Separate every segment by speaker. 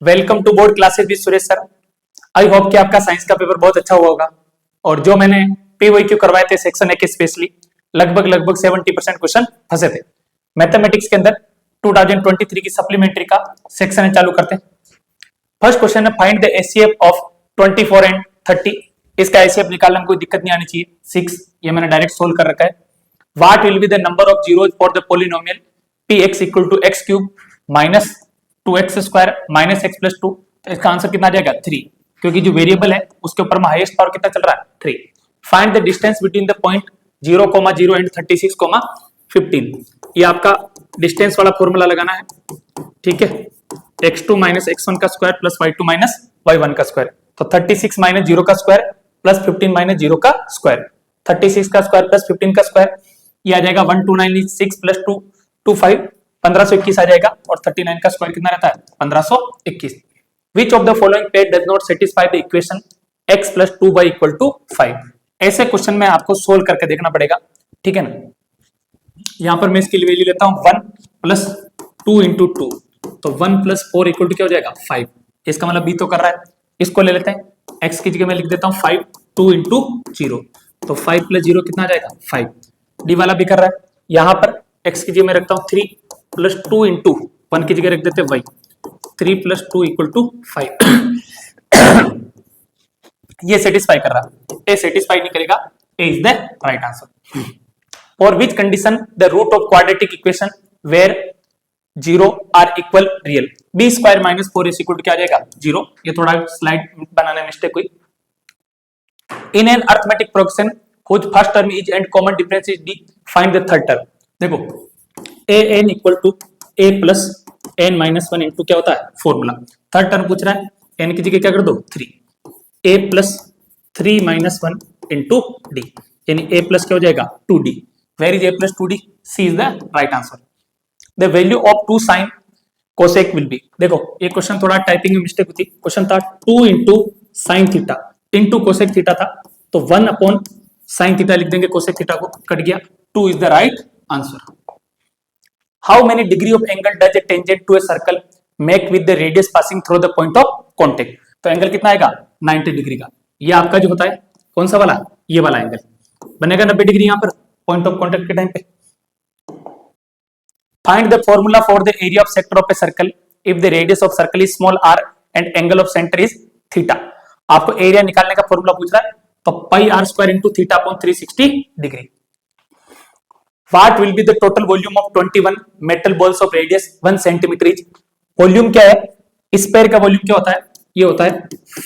Speaker 1: Welcome to board classes with Suresh sir. I hope कि आपका science का पेपर बहुत अच्छा हुआ होगा और जो मैंने पीवाईक्यू करवाए थे सेक्शन ए के स्पेशली लगभग 70% क्वेश्चन फंसे थे। मैथमेटिक्स के अंदर 2023 की सप्लीमेंट्री का सेक्शन है, चालू करते हैं। फर्स्ट क्वेश्चन है find the HCF of 24 and 30। इसका एचसीएफ निकालने में कोई दिक्कत नहीं आनी चाहिए। 6 ये मैंने डायरेक्ट सोल्व कर रखा है। What will be the number of zeros for the polynomial px equal to x cube minus 2x square minus x plus 2। तो इसका आंसर कितना आ जाएगा 3, क्योंकि जो वेरिएबल है उसके ऊपर में हाईएस्ट पावर कितना चल रहा है 3। Find the distance between the point 0,0 and 36,15। ये आपका डिस्टेंस वाला फॉर्मूला लगाना है, ठीक है। x2 माइनस x1 का square plus y2 minus y1 का स्क्वायर। तो 36 माइनस 0 का स्क्वायर प्लस 15 माइनस 0 का स्क्वायर। 36 का स्क्वायर प्लस 15 का स्क्वायर, ये आ जाएगा 1296 प्लस 2 25 1521 आ जाएगा। और 39 का स्क्वायर कितना रहता है 1521। Which of the following pair does not satisfy the equation x plus 2y equal to 5। ऐसे क्वेश्चन में आपको सोल्व करके देखना पड़ेगा, ठीक है ना। यहां पर मैं इसकी वैल्यू लेता हूं 1 प्लस 2 इंटू 2, तो 1 प्लस 4 इक्वल टू क्या हो जाएगा 5। इसका मतलब b तो कर रहा है, इसको ले लेते हैं। x की जगह मैं लिख देता हूं 5 2 इंटू 0, तो 5 प्लस 0 कितना आ जाएगा 5। डी वाला भी कर रहा है। यहां पर x की जगह मैं रखता हूं 3 प्लस 2 इंटू 1 की जगह रख देते y। 3 plus 2 equal to 5। ये सेटिस्फाई कर रहा है, ए सेटिस्फाई नहीं करेगा, A is the right answer. For which condition the root of quadratic equation where 0 are equal real. B square minus 4 is equal to क्या आ जाएगा 0। ये थोड़ा स्लाइड बनाने में मिस्टेक हुई। In an arithmetic progression whose first term is and common difference is d, find the third term। देखो a n equal to a plus n minus 1 into क्या होता है फॉर्मूला। थर्ड टर्म पूछ रहा है, n की जगह क्या कर दो 3, a plus 3 minus 1 into D, यानी a प्लस क्या हो जाएगा 2d। Where is a plus 2d, c is the right answer. The value of 2 sine cosec will be. देखो ये क्वेश्चन थोड़ा टाइपिंग में मिस्टेक होती। क्वेश्चन था 2 into sine theta into cosec theta था, तो 1 अपॉन साइन थीटा लिख देंगे, कोसेक थीटा को कट गया। 2 is the right answer. How many degree of angle does a tangent to a circle make with the radius passing through the point of contact. तो angle कितना आएगा 90 degree का। ये आपका जो होता है कौन सा वाला, ये वाला एंगल बनेगा 90 डिग्री यहां पर पॉइंट ऑफ कांटेक्ट के टाइम पे। Find the formula for the area of sector of a circle if the radius of circle is small r and angle of centre is theta. आपको area निकालने का formula पूछ रहा है, तो पाई r square into theta upon 360 degree. What will be the total volume of 21 metal balls of radius 1 centimetre etch. Volume क्या है, इस पेयर का वॉल्यूम क्या होता है, ये होता है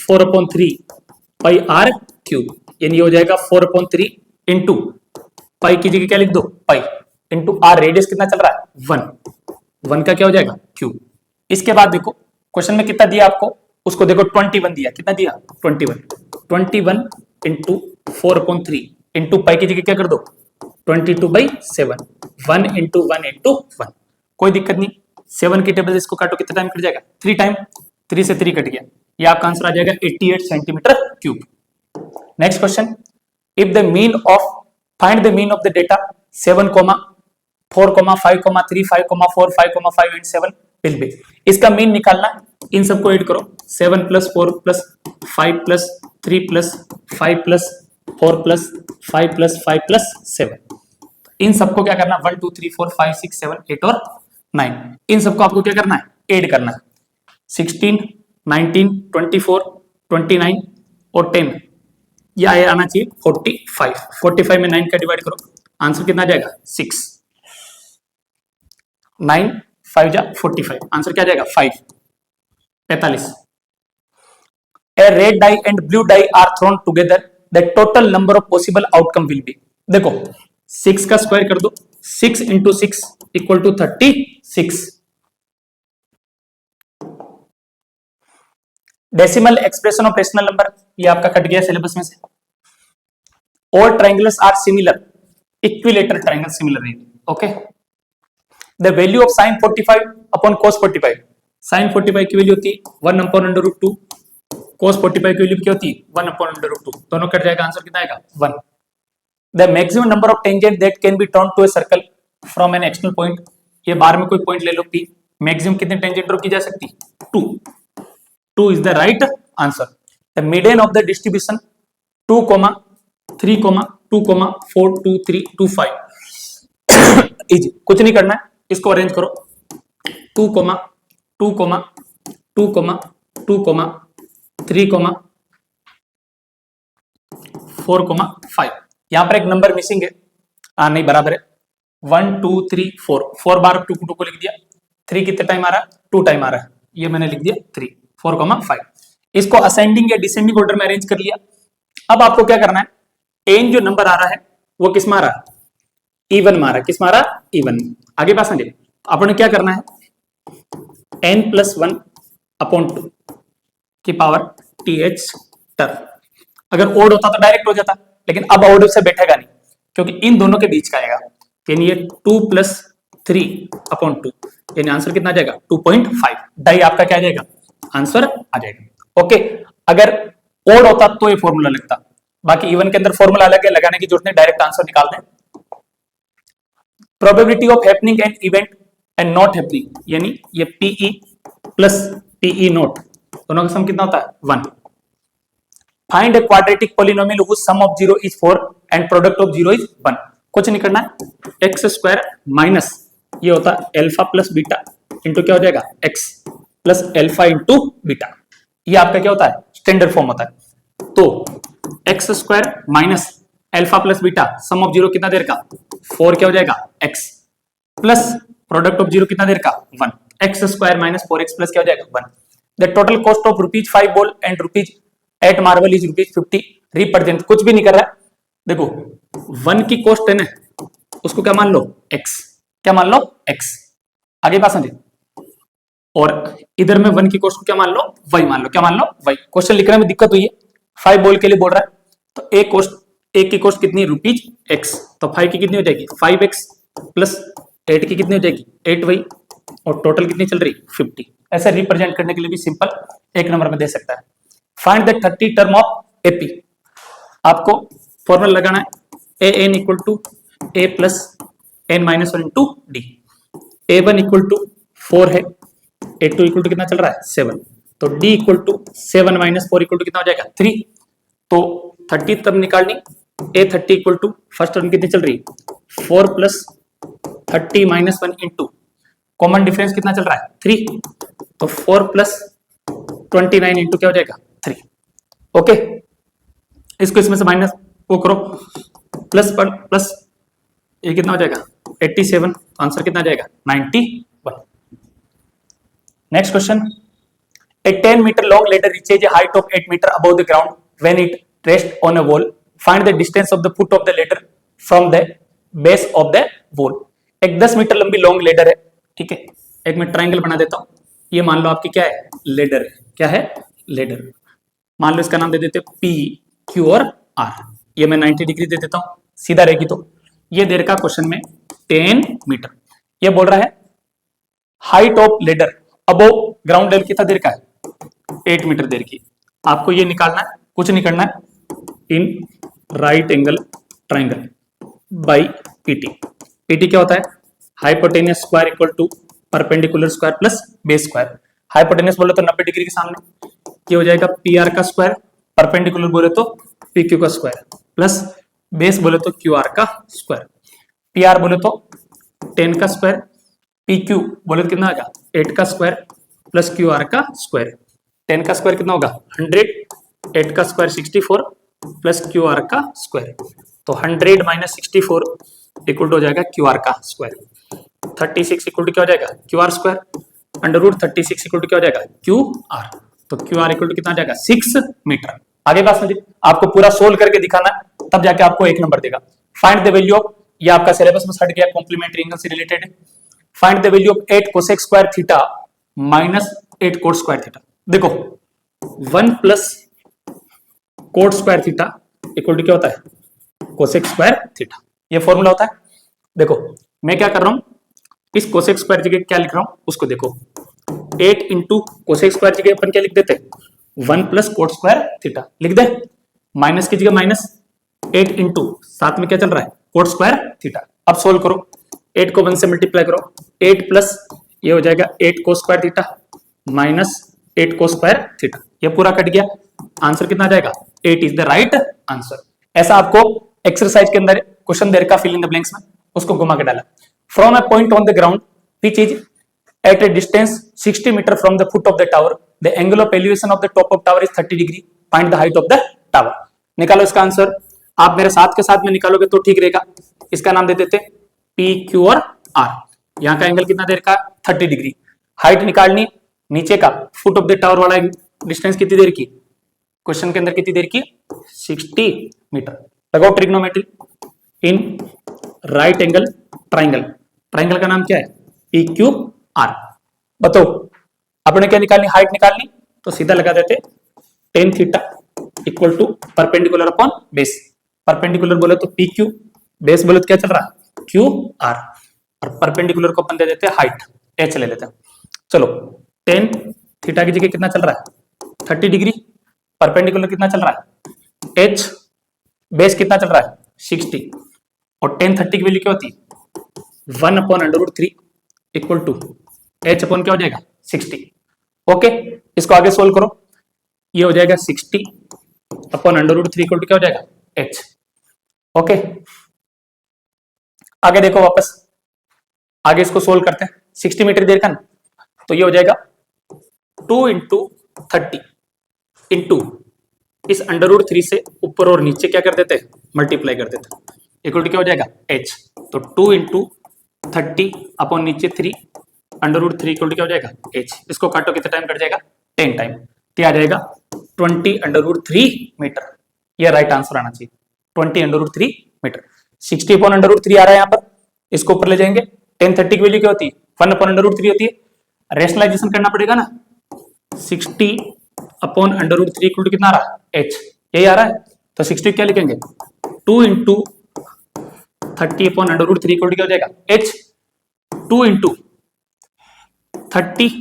Speaker 1: 4/3 पाई r क्यूब, यानी ये हो जाएगा 4/3 इंटू पाई की जगह क्या लिख दो पाई इंटू r, रेडियस कितना चल रहा है 1 का क्या हो जाएगा क्यूब। इसके बाद देखो क्वेश्चन में कितना दिया आपको, उसको देखो 21 दिया, कितना दिया 21 इंटू 4/3 इंटू पाई की जगह क्या कर दो 22/7, 1 इंटू 1 इंटू 1, कोई दिक्कत नहीं। 7 की टेबल इसको काटो कितना टाइम कट जाएगा 3 टाइम, 3 से 3 कट गया, ये आपका आंसर आ जाएगा 88 centimetre cube. Next question, if the mean of find the mean of the data 7, 4, 5, 3, 5, 4, 5, 5 and 7 will be. इसका मीन निकालना, इन सबको ऐड करो 7 plus 4 plus 5 plus 3 plus 5 plus 4 plus 5 plus 5 plus 7। इन सबको क्या करना 1 2 3 4 5 6 7 8 और 9, इन सबको आपको क्या करना है ऐड करना है। 16 19 24 29 और 10, ये आना चाहिए 45 में 9 का डिवाइड करो, आंसर कितना जाएगा 6। 9 5 जा 45, आंसर क्या जाएगा 45। A red die and blue die are thrown together, the total number of possible outcome will be। देखो 6 का स्क्वायर कर दो, 6 into 6 equal to 36। Decimal expression of rational number, ये आपका कट गया सिलेबस में से। All triangles are similar, equilateral triangle similar है, okay. The value of sin 45 upon cos 45, sin 45 की वैल्यू होती है 1 upon √2, cos 45 की वैल्यू क्या होती है 1 upon √2, दोनों कट जाएगा, आंसर कितना आएगा 1। The maximum number of tangent that can be drawn to a circle from an external point, ये बाहर में कोई पॉइंट ले लो P, मैक्सिमम कितने टेंजेंट ड्रॉ की जा सकती है 2। 2 is the right answer. The median of the distribution 2, 3, 2, 4, 2, 3, 2, 5 easy, कुछ नहीं करना है, इसको अरेंज करो 2, 2, 2, 2, 3, 4, 5. यहां पर एक नंबर मिसिंग है, नहीं बराबर है 1, 2, 3, 4 बार 2 को लिख दिया, 3 कितने टाइम आ रहा है, 2 टाइम आ रहा है, ये मैंने लिख दिया 3, 4, 5. इसको असेंडिंग या डिसेंडिंग ऑर्डर में अरेंज कर लिया. अब आपको क्या करना है, n जो नंबर आ रहा है वो किस में आ रहा है, इवन में आ रहा है. किस में आ रहा है, इवन. आगे पास समझे, आपने क्या करना है, n+1 अपॉन 2 की पावर th टर्म. अगर ओड होता तो डायरेक्ट हो जाता, लेकिन अब ओड से बैठेगा नहीं, क्योंकि इन दोनों के बीच का आएगा. यानी ये 2 + 3 अपॉन 2, यानी आंसर कितना आ जाएगा 2.5. डाई आपका क्या आ जाएगा, आंसर आ जाएगा. ओके, अगर ओड होता तो ये फॉर्मूला लगता, बाकी इवन के अंदर फॉर्मूला अलग है, लगाने की जरूरत नहीं, डायरेक्ट आंसर निकाल दें. Probability of happening an event and not happening, यानी ये PE प्लस PE नॉट, दोनों का सम कितना होता है 1. Find a quadratic polynomial whose sum of 0 is 4 and product of 0 is 1. कुछ नहीं करना है, x² माइनस ये होता है अल्फा प्लस बीटा इंटू क्या हो जाएगा x plus alpha into beta. ये आपका क्या होता है, स्टैंडर्ड फॉर्म होता है. तो x² minus alpha plus beta some of 0 कितना देर का 4 क्या हो जाएगा x प्लस प्रोडक्ट ऑफ 0 कितना देर का 1, x² माइनस 4x प्लस क्या हो जाएगा 1. The total cost of ₹5 ball and ₹8 marble is ₹50. Represent, कुछ भी नहीं कर रहा है, देखो 1 की कॉस्ट है ना, उसको क्या मान लो x, क्या मान लो x. आगे बात समझे, और इधर में 1 की कॉस्ट को क्या मान लो y मान लो, क्या मान लो y. क्वेश्चन लिखने में दिक्कत हुई है, 5 बॉल के लिए बोल रहा है, तो एक की कॉस्ट कितनी ₹x, तो 5 की कितनी हो जाएगी 5x प्लस 8 की कितनी हो जाएगी 8y, और टोटल कितनी चल रही 50. ऐसे रिप्रेजेंट करने के लिए भी सिंपल एक नंबर में दे सकता है. Find the 30 term of AP. आपको फॉर्मूला लगाना है AN equal to A plus n-1 into D. A1 equal to 4 है, A2 इक्वल टू कितना चल रहा है 7, तो D equal to 7 minus 4 equal to कितना हो जाएगा 3. तो 30 टर्म निकालनी, A30 equal to first term कितनी चल रही 4 plus 30 minus 1 into common difference कितना चल रहा है 3, तो 4 प्लस 29 इंटू क्या हो जाएगा 3. ओके, इसको इसमें से माइनस वो करो, प्लस ये कितना हो जाएगा 87, आंसर कितना आ जाएगा 91. Next question, a 10 metre long ladder reaches a height of 8 metre above the ground when it rest on a wall. Find the distance of the foot of the ladder from the base of the wall. एक 10 metre लंबी long ladder है, ठीक है. एक मैं triangle बना देता हूं, ये मान लो आपकी क्या है लेडर है, क्या है लेडर. मान लो इसका नाम दे देते P, Q और R. ये मैं 90 डिग्री दे देता हूं, सीधा रहेगी. तो ये देर का क्वेश्चन में 10 मीटर, ये बोल रहा है height of ladder above ground level कितना देर का है 8 मीटर देर की. आपको ये निकालना है, कुछ नहीं करना है, in right angle triangle by PT. PT क्या होता है, hypotenuse square equal to perpendicular square plus base square. Hypotenuse बोले तो 90 डिग्री के सामने, ये हो जाएगा PR का स्क्वायर, परपेंडिकुलर बोले तो PQ का स्क्वायर, प्लस बेस बोले तो QR का स्क्वायर. PR बोले तो 10 का स्क्वायर, PQ बोले तो कितना आएगा 8 का स्क्वायर प्लस QR का स्क्वायर. 10 का स्क्वायर कितना होगा 100, 8 का स्क्वायर 64 प्लस QR का स्क्वायर, तो 100 माइनस 64 इक्वल टू हो जाएगा QR का स्क्वायर. 36 इक्वल टू क्या हो जाएगा QR स्क्वायर, √36 इक्वल टू क्या हो जाएगा QR, तो QR इक्वल टू कितना आ जाएगा 6 मीटर. आगे बात समझिए, आपको पूरा सोल्व करके दिखाना है, तब जाके आपको एक नंबर देगा. फाइंड द वैल्यू ऑफ, ये आपका सिलेबस में हट गया, कॉम्प्लीमेंट्री एंगल से रिलेटेड है. Find the value of 8 cosec square theta minus 8 cot square theta. देखो 1 plus cot square theta equal to क्या होता है कोसेक स्क्वायर थीटा. ये फॉर्मूला होता है. देखो मैं क्या कर रहा हूं, इस कोसेक स्क्वायर जगह क्या लिख रहा हूं उसको देखो, 8 इंटू कोसेक स्क्वायर जगह अपन क्या लिख देते 1 प्लस कोट स्क्वायर थीटा लिख दे, माइनस की जगह माइनस 8 इंटू साथ में क्या चल रहा है कोट स्क्वायर थीटा. अब सोल्व करो, 8 को 1 से मल्टीप्लाई करो, 8 प्लस ये हो जाएगा 8 cos square theta minus 8 cos square theta. ये पूरा कट गया, आंसर कितना आ जाएगा 8 इज द राइट आंसर। ऐसा आपको एक्सरसाइज के अंदर क्वेश्चन दे रखा फिल इन द ब्लैंक्स में, उसको घुमा के डाला। From a point on the ground which is at a distance 60 meter from the foot of the tower, the angle of elevation of the top of tower is 30 degree. Find the height of the tower. निकालो इसका answer. आप मेरे साथ के साथ में निकालोगे तो ठीक रहेगा। इसका नाम दे देते P, Q और R। यहाँ का एंगल कितना देर का 30 डिग्री। हाइट निकालनी, नीचे का फुट ऑफ द टावर वाला डिस्टेंस कितनी देर की, क्वेश्चन के अंदर कितनी देर की 60 मीटर। लगाओ ट्रिग्नोमेट्री इन राइट एंगल ट्राइंगल। ट्राइंगल का नाम क्या है पी क्यू आर। बताओ अपने क्या निकालनी, हाइट निकालनी, तो सीधा लगा देते tan theta equal to perpendicular upon base. Perpendicular बोले तो पी क्यू, बेस बोले तो क्या चल रहा है क्यू आर, और परपेंडिकुलर को अपन दे देते हैं हाइट एच ले लेते हैं। चलो टेन थीटा की जगह कितना चल रहा है 30 डिग्री, परपेंडिकुलर कितना चल रहा है एच, बेस कितना चल रहा है 60, और टेन 30 की वैल्यू क्या होती है 1 upon √3 equal to H upon क्या हो जाएगा 60। ओके, इसको आगे सोल्व करो, ये हो जाएगा 60 अपॉन √3 इक्वल टू क्या हो जाएगा एच। ओके, आगे देखो वापस, आगे इसको सोल्व करते हैं। 60 मीटर देर का ना, तो ये हो जाएगा 2 × 30 इंटू इस √3 से ऊपर और नीचे क्या कर देते हैं मल्टीप्लाई कर देते हैं, इक्वल टू क्या हो जाएगा h। तो 2 × 30 अपॉन नीचे 3 √3 इक्वल टू क्या हो जाएगा h। इसको काटो कितना टाइम कट जाएगा 10 टाइम, क्या आ जाएगा 20 √3 मीटर। ये राइट आंसर आना चाहिए 20 √3 मीटर। 60 अपॉन √3 आ रहा है यहाँ पर, इसको ऊपर ले जाएंगे। 10 30 की वैल्यू क्या होती है 1 अपॉन √3 होती है, रेशनलाइजेशन करना पड़ेगा ना। 60 अपॉन √3 इक्वल टू कितना आ रहा है h, यही आ रहा है। तो 60 क्या लिखेंगे 2 × 30 अपॉन √3 इक्वल टू क्या हो जाएगा h। 2 × 30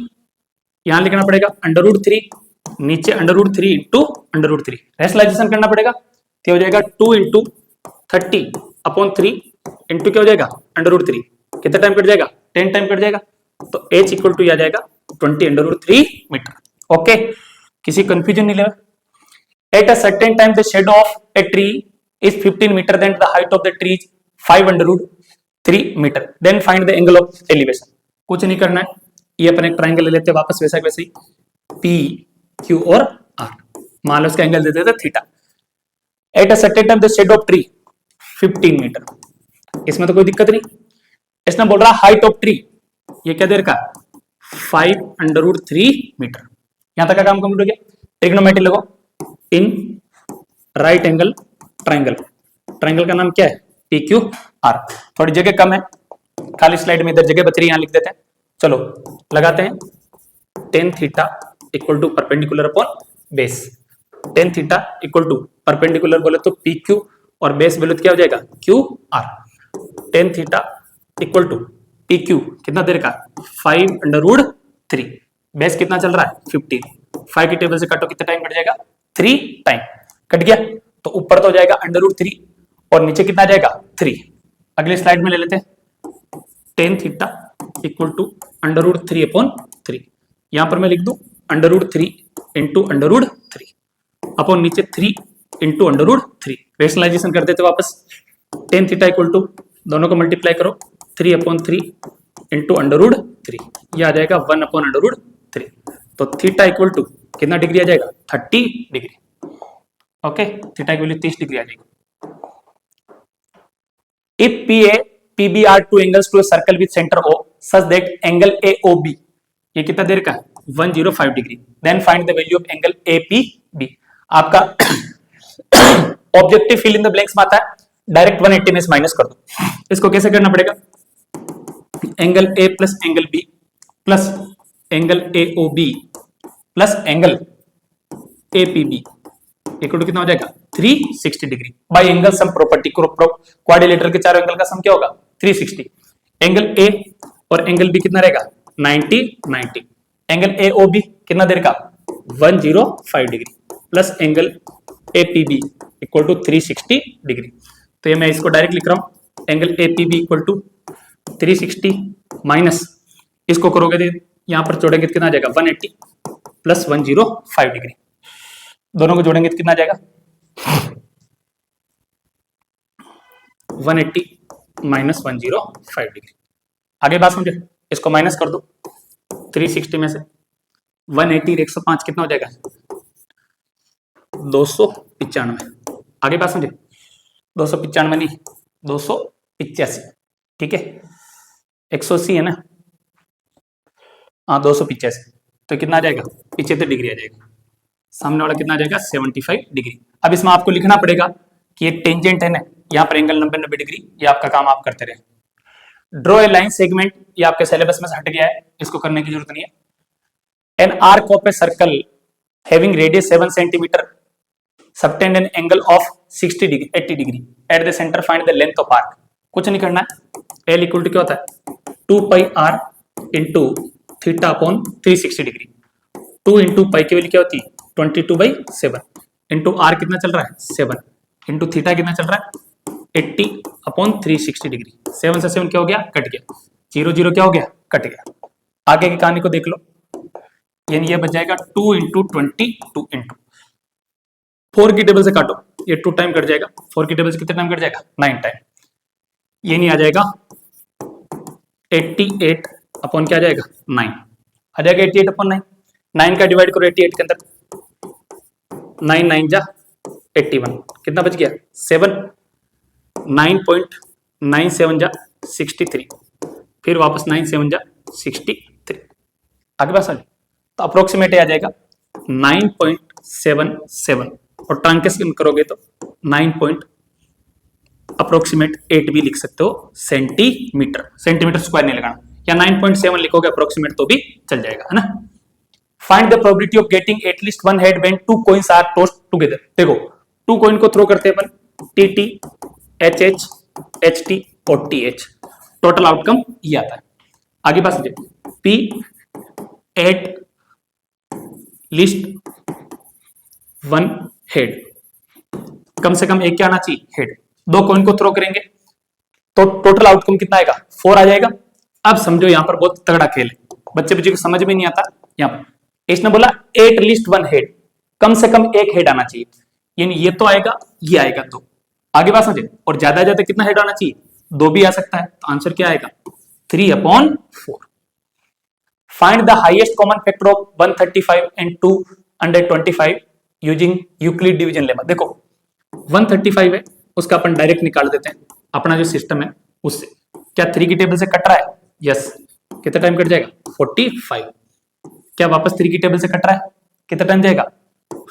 Speaker 1: यहां लिखना पड़ेगा √3, नीचे √3 इंटू √3, रेशनलाइजेशन करना पड़ेगा, तो हो जाएगा 2 × 30 अपॉन 3 इंटू क्या हो जाएगा √3, कितना टाइम कट जाएगा 10 टाइम कट जाएगा। तो h इक्वल टू आ जाएगा 20 √3 मीटर। ओके, किसी कंफ्यूजन नहीं लेगा। At a certain time the shadow of a tree is 15 metre, then the height of the tree is 5 √3 metre, then find the angle of elevation. कुछ नहीं करना है, ये अपन एक ट्राइंगल ले लेते हैं वापस वैसा वैसे ही, पी क्यू और आर, मान लो इसका एंगल दे देते theta. At a certain time the shadow of tree 15 metre, इसमें तो कोई दिक्कत नहीं। इसने बोल रहा हाइट ऑफ ट्री, ये क्या देर का 5 √3 मीटर। यहां तक का काम कंप्लीट हो गया। ट्रिग्नोमेट्री लगो इन राइट एंगल ट्राइंगल। ट्राइंगल का नाम क्या है पी क्यू आर। थोड़ी जगह कम है, खाली स्लाइड में इधर जगह बच रही है, यहां लिख देते हैं। चलो लगाते हैं 10 theta equal to perpendicular upon base. 10 theta equal to perpendicular बोले तो पी क्यू और बेस बोले तो क्या हो जाएगा Q R. 10 theta equal to P Q कितना देर का 5 √3, बेस कितना चल रहा है 15, 5 की टेबल से काटो कितना टाइम कट जाएगा 3 टाइम कट गया। तो ऊपर तो हो जाएगा √3 और नीचे कितना जाएगा 3। अगले स्लाइड में ले लेते हैं 10 थीटा इक्वल टू √3 अपॉन 3। यहां पर मैं लिख दूं √3 इंटू √3 अपॉन नीचे 3 इंटू √3। रेशनलाइजेशन कर देते वापस। 10 थीटा इक्वल टू दोनों को मल्टीप्लाई करो 3 अपॉन 3 इंटू √3, यह आ जाएगा 1 अपॉन √3। तो थीटा इक्वल टू कितना डिग्री आ जाएगा 30 डिग्री। ओके, थीटा की वैल्यू 30 डिग्री आ जाएगी। If PA PB are two angles to a circle with center O such that angle AOB ये कितना देर का 105 degree, then find the value of angle APB। आपका objective fill in the blanks में आता है, direct 180 में से माइनस कर दो। इसको कैसे करना पड़ेगा, angle A plus angle B plus angle AOB plus angle APB equal to कितना हो जाएगा 360 degree. By angle sum property, quadrilateral के चारों एंगल का सम क्या होगा 360। एंगल ए और एंगल बी कितना रहेगा 90 90। एंगल AOB कितना देर का 105 degree plus angle APB equal to 360 degree. तो ये मैं इसको डायरेक्ट लिख रहा हूं, angle APB equal to 360 minus इसको करोगे तो यहां पर जोड़ेंगे कितना आ जाएगा 180 प्लस 105 डिग्री। दोनों को जोड़ेंगे तो कितना आ जाएगा 180 माइनस 105 डिग्री। आगे बात समझे, इसको माइनस कर दो 360 में से 180 105 कितना हो जाएगा 295। आगे बात समझे, 295 नहीं 285, ठीक है 180 है ना, हाँ 285, तो कितना आ जाएगा 75 डिग्री आ जाएगा। सामने वाला कितना आ जाएगा 75 डिग्री। अब इसमें आपको लिखना पड़ेगा कि एक टेंजेंट है ना, यहाँ पर एंगल 90 डिग्री, ये आपका काम आप करते रहे। ड्रॉ ए लाइन सेगमेंट, ये आपके सिलेबस में से हट गया है, इसको करने की जरूरत नहीं है। An arc of a circle having radius 7 centimetre subtend an angle of 60 degree 80 degree at the centre find the length of arc. कुछ नहीं करना है, एल इक्वल टू क्या होता है 2 pi r into theta upon 360 degree. 2 into pi की value क्या होती है 22/7 इंटू आर कितना चल रहा है 7 इंटू थीटा कितना चल रहा है 80 अपॉन 360 डिग्री। 7 से 7 क्या हो गया कट गया, 0 0 क्या हो गया कट गया। आगे की कहानी को देख लो, यानी ये बच जाएगा 2 इंटू 20 2 इंटू 4 की टेबल से काटो, ये 2 टाइम कट जाएगा, 4 की टेबल से कितना टाइम कट जाएगा 9 टाइम। ये नहीं आ जाएगा 88 अपॉन क्या आ जाएगा 9 आ जाएगा 88 अपॉन 9। 9 का डिवाइड करो 88 के अंदर, 9 9 जा 81, कितना बच गया 7, 9.97 जा 63, फिर वापस 9 7 जा 63। आगे बात समझ, तो अप्रोक्सीमेट आ जाएगा 9.77 और ट्रांकेशन करोगे तो 9 अप्रोक्सीमेट 8 भी लिख सकते हो सेंटीमीटर, सेंटीमीटर स्क्वायर नहीं लगाना, या 9.7 लिखोगे अप्रोक्सीमेट तो भी चल जाएगा, है ना। Find the probability of getting at least one head when 2 coins are tossed together. देखो 2 कॉइन को थ्रो करते हैं अपन, टीटी एचएच एचटी और टीएच, टोटल आउटकम ये आता है। आगे बात समझे, P at least one head, कम से कम एक क्या आना चाहिए हेड। 2 कॉइन को थ्रो करेंगे तो टोटल आउटकम कितना आएगा 4 आ जाएगा। अब समझो यहाँ पर बहुत तगड़ा खेल है, बच्चे को समझ में नहीं आता। यहाँ पर इसने बोला एट लिस्ट वन हेड, कम से कम एक हेड आना चाहिए, यानी ये तो आएगा ये आएगा 2। आगे बात समझे, और ज्यादा ज्यादा कितना हेड आना चाहिए 2 भी आ सकता है, तो आंसर क्या आएगा 3/4। Find the highest common factor of 135 and 225 using Euclid division lemma. देखो 135 है, उसका अपन डायरेक्ट निकाल देते हैं, अपना जो सिस्टम है उससे। क्या 3 की टेबल से कट रहा है, यस, कितना टाइम कट जाएगा 45। क्या वापस 3 की टेबल से कट रहा है, कितना टाइम जाएगा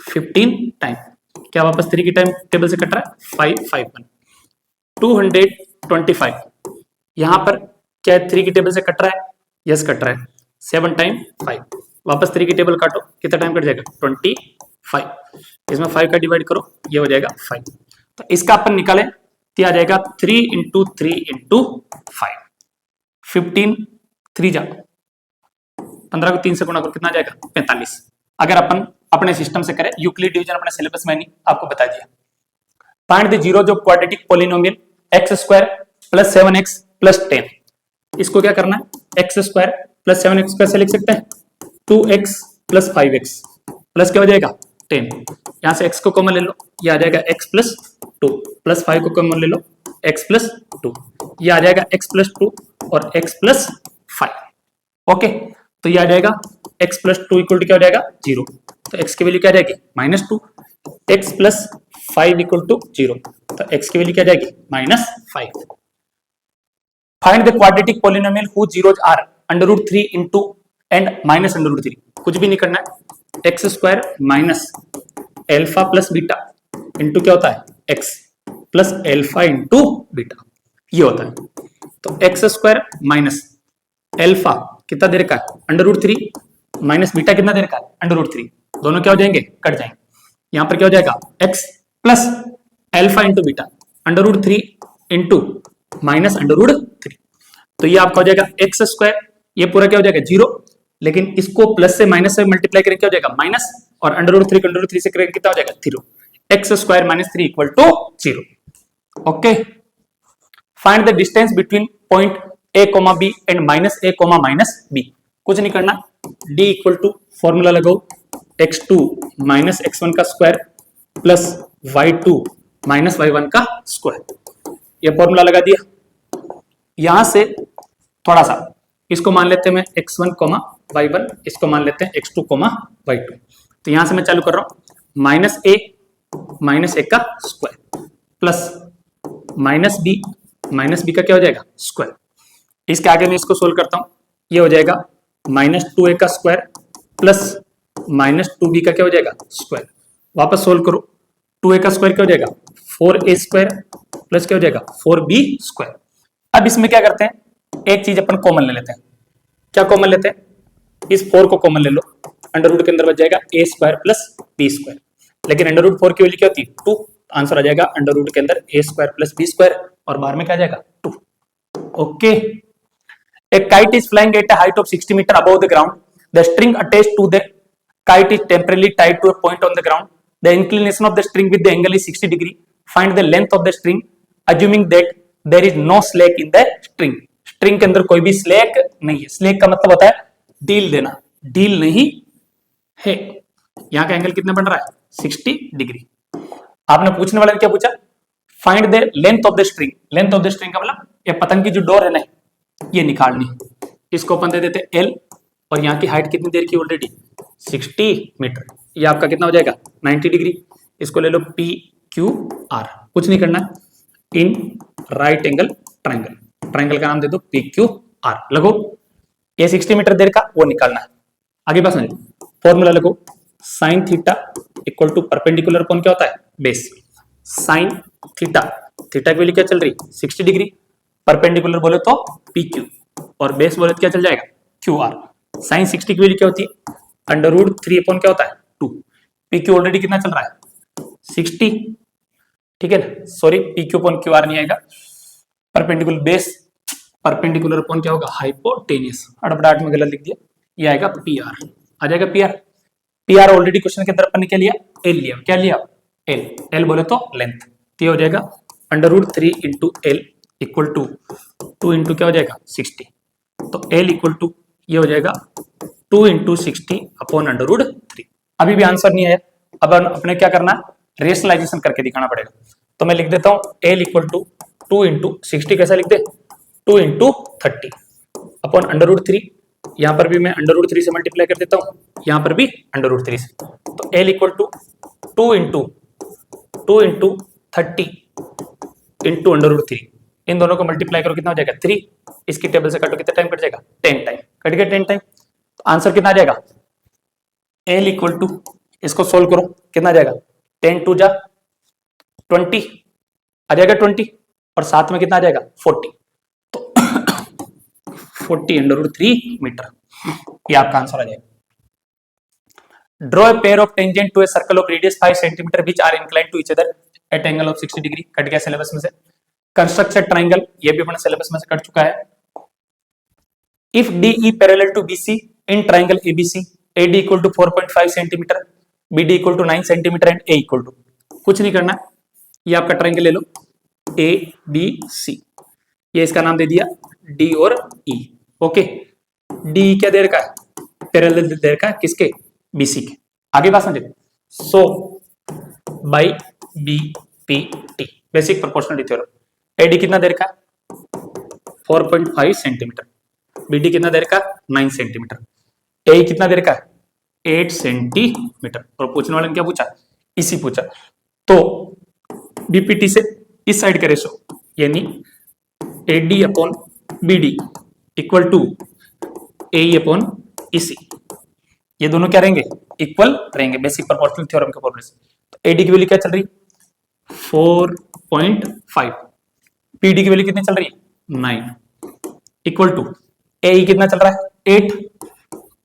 Speaker 1: 15 टाइम। क्या वापस 3 की टेबल से कट रहा है 5 5 1 225। यहां पर क्या 3 की टेबल से कट रहा है, यस कट रहा है, 7 टाइम 5, वापस 3 की टेबल काटो, कितना टाइम कट जाएगा 25। इसमें 5 का डिवाइड करो, ये हो जाएगा 5। तो इसका अपन निकालें तो आ जाएगा 3 इंटू 3 इंटू 5, 15 3 जा 15 को 3 से गुणा करो, कितना जाएगा 45। अगर अपन अपने सिस्टम से करें, यूक्लिड डिवीजन अपने सिलेबस में नहीं आपको बता दिया। फाइंड द जीरो जो quadratic polynomial x² plus 7x plus 10। इसको क्या करना है, x² प्लस 7x कैसे लिख सकते हैं 2x प्लस 5x प्लस क्या हो जाएगा 10। यहां से x को कॉमन ले लो, ये आ जाएगा x प्लस 2 प्लस 5 को कॉमन ले लो x प्लस 2, ये आ जाएगा x प्लस 2 और x प्लस 5। ओके, तो ये आ जाएगा x प्लस 2 इक्वल टू क्या हो जाएगा 0, तो x की वैल्यू क्या आ जाएगी -2, x प्लस 5 इक्वल टू 0, तो x की वैल्यू क्या आ जाएगी -5। Find the quadratic polynomial whose zeros are √3 into and -√3। कुछ भी नहीं करना है, x² minus alpha plus beta into क्या होता है x plus alpha into beta, ये होता है। तो x² माइनस एल्फा कितना दे रखा है √3 माइनस बीटा कितना दे रखा है √3, दोनों क्या हो जाएंगे कट जाएंगे। यहां पर क्या हो जाएगा x plus alpha into beta √3 into minus √3, तो ये आपका हो जाएगा x², ये पूरा क्या हो जाएगा 0, लेकिन इसको प्लस से माइनस से मल्टीप्लाई करें क्या हो जाएगा माइनस, और √3 को √3 से करें कितना हो जाएगा 0, x² minus 3 equal to 0। Okay, find the distance between point a, b and -a, -b। कुछ नहीं करना, d इक्वल टू फॉर्मूला लगाओ x2 माइनस x1 का square plus y2 minus y1 का स्क्वायर। ये फॉर्मूला लगा दिया। यहां से थोड़ा सा इसको मान लेते हैं मैं x1 y1, इसको मान लेते हैं x2 y2। तो यहां से मैं चालू कर रहा हूं माइनस ए का स्क्वायर प्लस माइनस बी का क्या हो जाएगा स्क्वायर। इसके आगे मैं इसको सोल्व करता हूं, ये हो जाएगा माइनस 2a का स्क्वायर प्लस माइनस 2b का क्या हो जाएगा स्क्वायर। वापस सोल्व करो, 2a का स्क्वायर क्या हो जाएगा 4a स्क्वायर प्लस क्या हो जाएगा 4b स्क्वायर। अब इसमें क्या करते हैं, एक चीज अपन कॉमन ले लेते हैं। क्या कॉमन लेते हैं, इस 4 को कॉमन ले लो, अंडर रूट के अंदर बच जाएगा a square plus b square. लेकिन अंडर रूट 4 की वैल्यू क्या होती है 2, आंसर आ जाएगा अंडर रूट के अंदर a square plus b square और बाहर में क्या आ जाएगा 2। Okay, a kite is flying at a height of 60 meter above the ground. The string attached to the kite is temporarily tied to a point on the ground. The inclination of the string with the angle is 60 degree. Find the length of the string, assuming that there is no slack in the string. String के अंदर कोई भी slack नहीं है। Slack का मतलब होता है डील देना, डील नहीं है। यहाँ का एंगल कितना बन रहा है 60 डिग्री। आपने पूछने वाले ने क्या पूछा, find the length of the string. Length of the string का मतलब ये पतंग की जो डोर है ना ये निकालनी। इसको अपन दे देते L और यहाँ की हाइट कितनी देर की ऑलरेडी 60 मीटर। ये आपका कितना हो जाएगा 90 डिग्री। इसको ले लो PQR, कुछ नहीं करना, इन राइट एंगल ट्राइंगल। ट्राइंगल का नाम दे दो PQR। लगो ये 60 मीटर देर का वो निकालना है। आगे बात समझो, फॉर्मूला लगो sine theta equal to perpendicular upon क्या होता है बेस। साइन थीटा, थीटा की वैल्यू क्या चल रही 60 डिग्री, परपेंडिकुलर बोले तो PQ और बेस बोले तो क्या चल जाएगा QR। साइन 60 की वैल्यू क्या होती है अंडर रूट 3 अपॉन क्या होता है 2। PQ ऑलरेडी कितना चल रहा है 60, ठीक है ना, सॉरी PQ अपॉन QR नहीं आएगा, परपेंडिकुलर बेस परपेंडिकुलर अपॉन क्या होगा हाइपोटेनियस। अड़बड़ाहट में गलत लिख दिया, ये आएगा PR, आ जाएगा PR ऑलरेडी क्वेश्चन के अंदर अपन ने क्या लिया L लिया। क्या लिया L बोले तो लेंथ। तो ये हो जाएगा under root 3 into L equal to 2 into क्या हो जाएगा 60। तो L इक्वल टू ये हो जाएगा 2 इंटू 60 अपॉन अंडर रूट 3। अभी भी आंसर नहीं आया, अब अपने क्या करना है रेशनलाइजेशन करके दिखाना पड़ेगा। तो मैं लिख देता हूं L इक्वल टू 2 इंटू 60, कैसा लिख दे 2 इंटू 30 अपॉन अंडर रूट 3। यहां पर भी मैं अंडर रूट 3 से मल्टीप्लाई कर देता हूं, यहां पर भी अंडर रूट 3 से। तो L equal to 2 into 30 into under root 3, इन दोनों को मल्टीप्लाई करो कितना हो जाएगा 3। इसकी टेबल से काटो कितना टाइम कट जाएगा 10 टाइम, कट गया 10 टाइम। तो आंसर कितना आ जाएगा L इक्वल टू, इसको सोल्व करो कितना आ जाएगा 10 टू जा 20 आ जाएगा 20 और साथ में कितना आ जाएगा 40। तो 40 अंडर रूट 3 मीटर, ये आपका आंसर आ जाएगा। Draw a pair of tangent to a circle of radius 5 centimetre which are inclined to each other at angle of 60 degree. Cut गया सिलेबस में से। कंस्ट्रक्ट ए ट्राइंगल, ये भी अपने सिलेबस में से कट चुका है। If DE parallel to BC in triangle ABC, AD equal to 4.5 centimetre, BD equal to 9 centimetre and A equal to, कुछ नहीं करना, ये आपका ट्राइंगल ले लो ABC, ये इसका नाम दे दिया D और E। ओके, D क्या दे रखा है पैरेलल दे रखा है किसके BC के। आगे बात समझे। So by BPT basic proportionality theorem, AD कितना दे रखा है 4.5 सेंटीमीटर, BD कितना दे रखा है 9 सेंटीमीटर, A कितना दे रखा है 8 सेंटीमीटर। और पूछने वाले ने क्या पूछा इसी पूछा। तो BPT से इस साइड का रेशो यानी AD upon BD equal to AE upon EC, ये दोनों क्या रहेंगे इक्वल रहेंगे बेसिक प्रोपोर्शनल थ्योरम के फॉर्मूले से। तो AD की वैल्यू क्या चल रही 4.5, PD की वैल्यू कितनी चल रही है 9 इक्वल टू AE कितना चल रहा है 8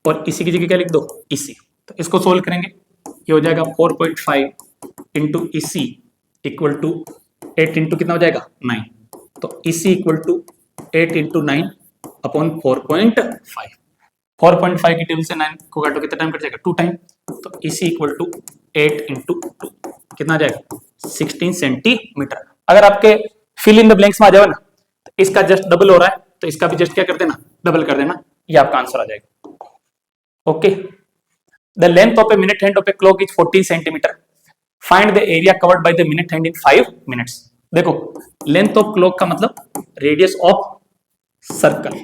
Speaker 1: और इसी की जगह क्या लिख दो EC। तो इसको सोल्व करेंगे, ये हो जाएगा 4.5 into EC equal to 8 into कितना हो जाएगा 9। तो EC equal to 8 into 9 upon 4.5। 4.5 की टेबल से 9 को काटो कितना टाइम कट जाएगा 2 टाइम। तो EC इक्वल टू 8 इंटू 2 कितना आ जाएगा 16 सेंटीमीटर। अगर आपके फिल इन द ब्लैंक्स में आ जाओ ना तो इसका जस्ट डबल हो रहा है तो इसका भी जस्ट क्या कर देना डबल कर देना, ये आपका आंसर आ जाएगा। Okay, the length of a minute hand of a clock is 14 centimetre, find the area covered by the minute hand in 5 minutes. देखो लेंथ ऑफ क्लॉक का मतलब रेडियस ऑफ सर्कल,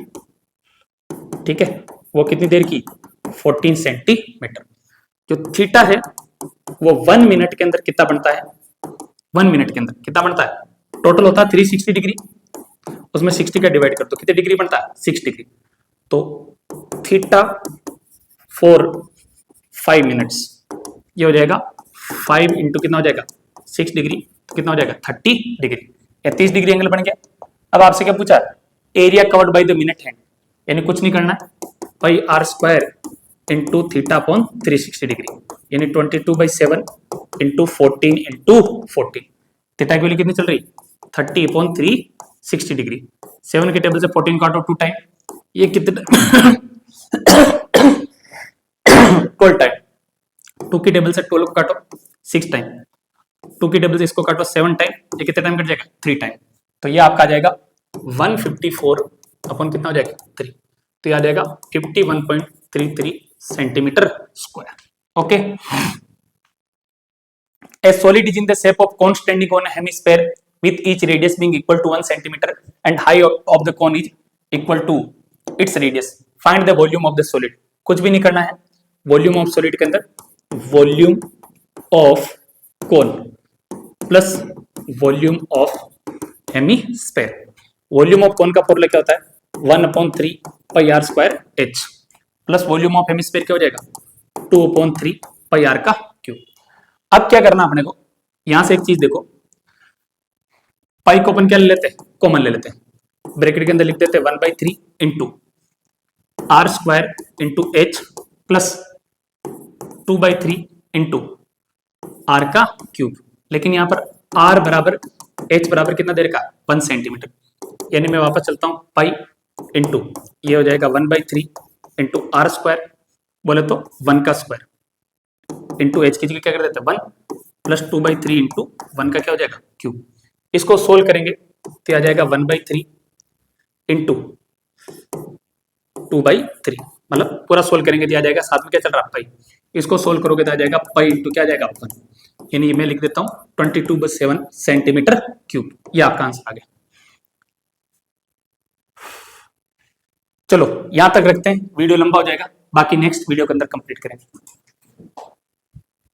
Speaker 1: ठीक है, वो कितनी देर की 14 सेंटीमीटर। जो थीटा है वो 1 मिनट के अंदर कितना बनता है, 1 मिनट के अंदर कितना बनता है, टोटल होता है 360 डिग्री, उसमें 60 का डिवाइड कर दो, कितने डिग्री बनता है 6 डिग्री। तो थीटा फॉर 5 मिनट्स ये हो जाएगा 5 इंटू कितना हो जाएगा 6 डिग्री, तो कितना हो जाएगा 30 डिग्री या 30 डिग्री एंगल बन गया। अब आपसे क्या पूछा, area covered by the minute hand, यानी कुछ नहीं करना है, pi r square into theta upon 360 degree, यानी 22/7 इंटू 14 इंटू 14, थीटा की वैल्यू कितनी चल रही 30 अपॉन 360 डिग्री। 7 के टेबल से 14 काटो 2 टाइम, ये कितने 12 टाइम, 2 की टेबल से 12 को काटो 6 टाइम, 2 की टेबल से इसको काटो 7 टाइम, ये कितने टाइम कट जाएगा 3 टाइम। तो ये आपका आ जाएगा 154 अपॉन कितना हो जाएगा 3, तो ये आ जाएगा 51.33 centimetre square. Okay, a solid is in the shape of cone standing on a hemisphere with each radius being equal to 1 centimeter and height of the cone is equal to its radius. Find the volume of the solid. कुछ भी नहीं करना है, volume of solid के अंदर volume of cone plus volume of hemisphere. Volume of cone का formula क्या होता है 1/3 pi r square H, plus volume of hemisphere क्या हो जाएगा 2/3 पाई आर का क्यूब। अब क्या करना अपने को, यहां से एक चीज देखो, पाई को अपन क्या ले लेते हैं, कॉमन ले लेते हैं, ब्रैकेट के अंदर लिख देते हैं 1/3 into R square into H plus 2/3 into R का क्यूब। लेकिन यहां पर आर बराबर एच बराबर कितना देर का 1 सेंटीमीटर, यानी मैं वापस चलता हूं, पाई इंटू ये हो जाएगा 1/3 इंटू आर स्क्वायर, बोले तो 1 का स्क्वायर इंटू एच की जगह क्या कर देते हैं 1 प्लस 2/3 इंटू 1 का क्या हो जाएगा क्यूब। इसको सोल्व करेंगे तो आ जाएगा 1/3 इंटू 2/3, मतलब पूरा सोल्व करेंगे तो आ जाएगा, साथ में क्या चल रहा है पाई, इसको सोल्व करोगे तो आ जाएगा पाई इंटू क्या आ जाएगा 1, यानी मैं लिख देता हूं 22/7 सेंटीमीटर क्यूब। ये आपका आंसर आ गया। चलो यहां तक रखते हैं, वीडियो लंबा हो जाएगा, बाकी नेक्स्ट वीडियो के अंदर कंप्लीट करेंगे।